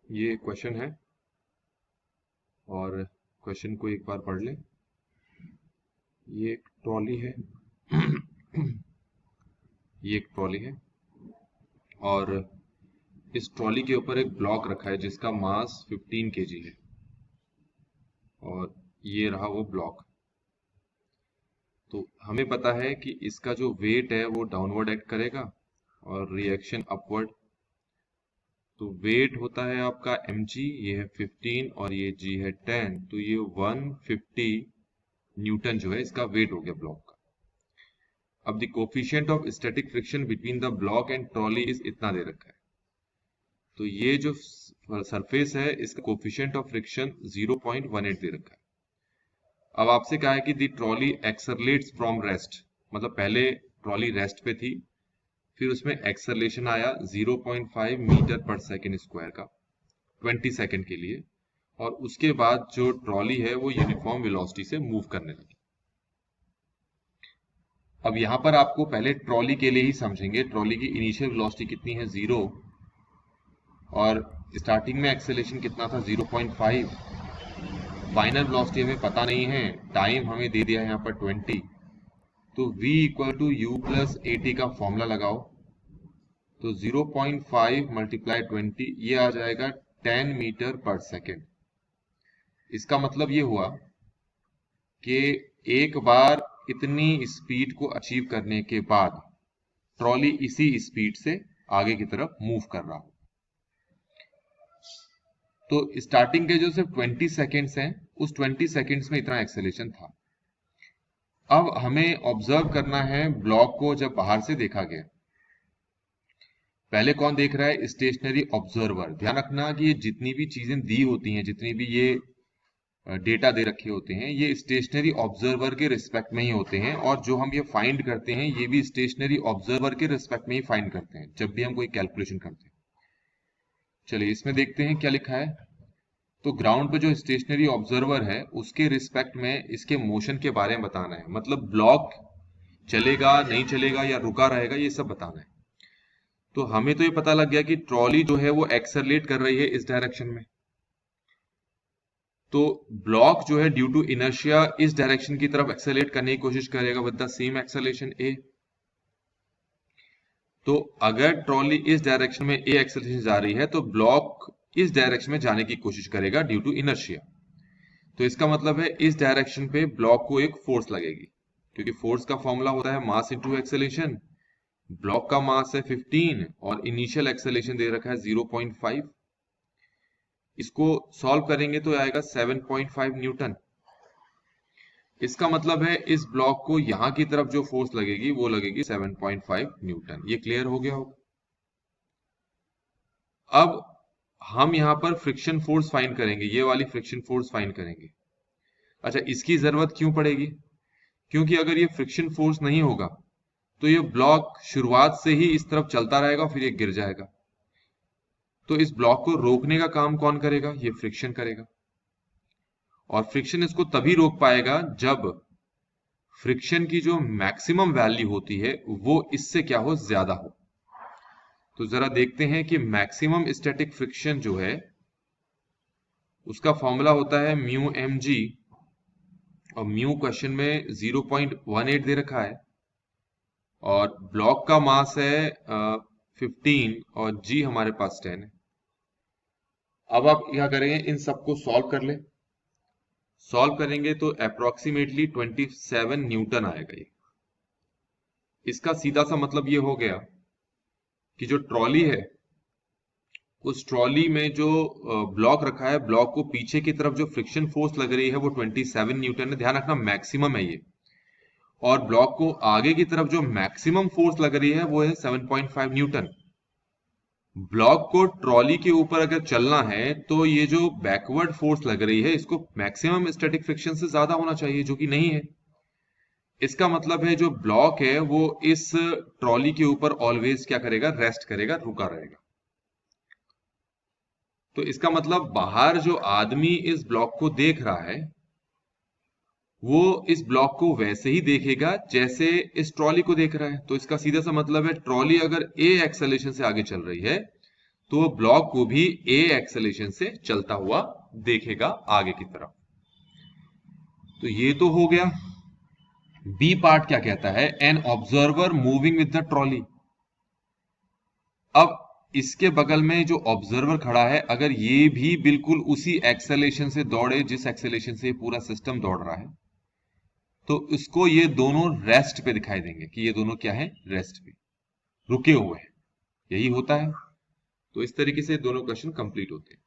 ये क्वेश्चन है और क्वेश्चन को एक बार पढ़ लें। ये एक ट्रॉली है ये एक ट्रॉली है और इस ट्रॉली के ऊपर एक ब्लॉक रखा है जिसका मास 15 kg है और ये रहा वो ब्लॉक। तो हमें पता है कि इसका जो वेट है वो डाउनवर्ड एक्ट करेगा और रिएक्शन अपवर्ड। तो वेट होता है आपका mg, ये है 15 और ये g है 10, तो ये 150 न्यूटन जो है इसका वेट हो गया ब्लॉक का। अब the coefficient of static friction between the block and trolley is इतना दे रखा है। तो ये जो सरफेस है इसका कोफिशिएंट ऑफ फ्रिक्शन 0.18 दे रखा है। अब आपसे कहा है कि द ट्रॉली एक्सरलेट्स फ्रॉम रेस्ट, मतलब पहले ट्रॉली रेस्ट पे थी, फिर उसमें एक्सरलेशन आया 0.5 मीटर पर सेकेंड स्क्वायर का 20 सेकेंड के लिए, और उसके बाद जो ट्रॉली है वो यूनिफॉर्म वेलोसिटी से मूव करने लगी। अब यहां पर आपको पहले ट्रॉली के लिए ही समझेंगे। ट्रॉली की इनिशियल वेलोसिटी कितनी है, 0, और स्टार्टिंग में एक्सेलेरेशन कितना था, 0.5। फाइनल वेलोसिटी हमें पता नहीं है, टाइम हमें दे दिया है यहाँ पर 20। तो v equal to U plus A T का फॉर्मूला लगाओ, तो 0.5 मल्टीप्लाई 20 ये आ जाएगा 10 मीटर पर सेकेंड। इसका मतलब ये हुआ कि एक बार इतनी स्पीड को अचीव करने के बाद ट्रॉली इसी स्पीड से आगे की तरफ मूव कर रहा हो। तो स्टार्टिंग के जो सिर्फ 20 सेकेंड्स हैं, उस 20 सेकेंड्स में इतना एक्सेलेरेशन था। अब हमें ऑब्जर्व करना है ब्लॉक को जब बाहर से देखा गया। पहले कौन देख रहा है, स्टेशनरी ऑब्जर्वर। ध्यान रखना कि ये जितनी भी चीजें दी होती हैं, जितनी भी ये डेटा दे रखे होते हैं, ये स्टेशनरी ऑब्जर्वर के रिस्पेक्ट में ही होते हैं, और जो हम ये फाइंड करते हैं ये भी स्टेशनरी ऑब्जर्वर के रिस्पेक्ट में ही फाइंड करते हैं जब भी हम कोई कैलकुलेशन करते हैं। चलिए इसमें देखते हैं क्या लिखा है। तो ग्राउंड पे जो स्टेशनरी ऑब्जर्वर है उसके रिस्पेक्ट में इसके मोशन के बारे में बताना है, मतलब ब्लॉक चलेगा नहीं चलेगा या रुका रहेगा, ये सब बताना है। तो हमें तो ये पता लग गया कि ट्रॉली जो है वो एक्सेलरेट कर रही है इस डायरेक्शन में, तो ब्लॉक जो है ड्यू टू इनर्शिया इस डायरेक्शन की तरफ एक्सेलरेट करने की कोशिश करेगा विद द सेम एक्सेलरेशन ए। तो अगर ट्रॉली इस डायरेक्शन में ए एक्सेलरेशन जा रही है तो ब्लॉक इस डायरेक्शन में जाने की कोशिश करेगा ड्यू टू इनर्शिया। तो इसका मतलब है इस डायरेक्शन पे ब्लॉक को एक फोर्स लगेगी, क्योंकि फोर्स का फॉर्मूला होता है मास इनटू एक्सेलरेशन। ब्लॉक का मास है 15 और इनिशियल एक्सेलरेशन दे रखा है 0.5। इसको सॉल्व करेंगे तो आएगा 7.5 न्यूटन। इसका मतलब है इस ब्लॉक को यहां की तरफ जो फोर्स लगेगी वो लगेगी 7.5 न्यूटन। ये क्लियर हो गया होगा। अब हम यहां पर फ्रिक्शन फोर्स फाइंड करेंगे, ये वाली फ्रिक्शन फोर्स फाइंड करेंगे। अच्छा, इसकी जरूरत क्यों पड़ेगी, क्योंकि अगर ये फ्रिक्शन फोर्स नहीं होगा तो ये ब्लॉक शुरुआत से ही इस तरफ चलता रहेगा, फिर ये गिर जाएगा। तो इस ब्लॉक को रोकने का काम कौन करेगा, ये फ्रिक्शन करेगा। और फ्रिक्शन इसको तभी रोक पाएगा जब फ्रिक्शन की जो मैक्सिमम वैल्यू होती है वो इससे क्या हो, ज्यादा हो। तो जरा देखते हैं कि मैक्सिमम स्टैटिक फ्रिक्शन जो है उसका फॉर्मूला होता है म्यू एम जी, और म्यू क्वेश्चन में 0.18 दे रखा है, और ब्लॉक का मास है 15 और जी हमारे पास 10 है। अब आप क्या करेंगे, इन सबको सॉल्व कर ले। सॉल्व करेंगे तो अप्रोक्सीमेटली 27 न्यूटन आएगा। ये इसका सीधा सा मतलब ये हो गया कि जो ट्रॉली है उस ट्रॉली में जो ब्लॉक रखा है, ब्लॉक को पीछे की तरफ जो फ्रिक्शन फोर्स लग रही है वो 27 न्यूटन है। ध्यान रखना मैक्सिमम है ये, और ब्लॉक को आगे की तरफ जो मैक्सिमम फोर्स लग रही है वो है 7.5 न्यूटन। ब्लॉक को ट्रॉली के ऊपर अगर चलना है तो ये जो बैकवर्ड फोर्स लग रही है इसको मैक्सिमम स्टैटिक फ्रिक्शन से ज्यादा होना चाहिए, जो कि नहीं है। इसका मतलब है जो ब्लॉक है वो इस ट्रॉली के ऊपर ऑलवेज क्या करेगा, रेस्ट करेगा, रुका रहेगा। तो इसका मतलब बाहर जो आदमी इस ब्लॉक को देख रहा है वो इस ब्लॉक को वैसे ही देखेगा जैसे इस ट्रॉली को देख रहा है। तो इसका सीधा सा मतलब है ट्रॉली अगर ए एक्सेलरेशन से आगे चल रही है तो वो ब्लॉक को भी ए एक्सेलेरेशन से चलता हुआ देखेगा आगे की तरफ। तो ये तो हो गया। बी पार्ट क्या कहता है, an observer moving with the trolley. अब इसके बगल में जो ऑब्जर्वर खड़ा है, अगर ये भी बिल्कुल उसी एक्सेलेरेशन से दौड़े जिस एक्सेलेरेशन से पूरा सिस्टम दौड़ रहा है, तो इसको ये दोनों रेस्ट पे दिखाई देंगे कि ये दोनों क्या है, रेस्ट पे रुके हुए हैं। यही होता है। तो इस तरीके से दोनों क्वेश्चन कंप्लीट होते हैं।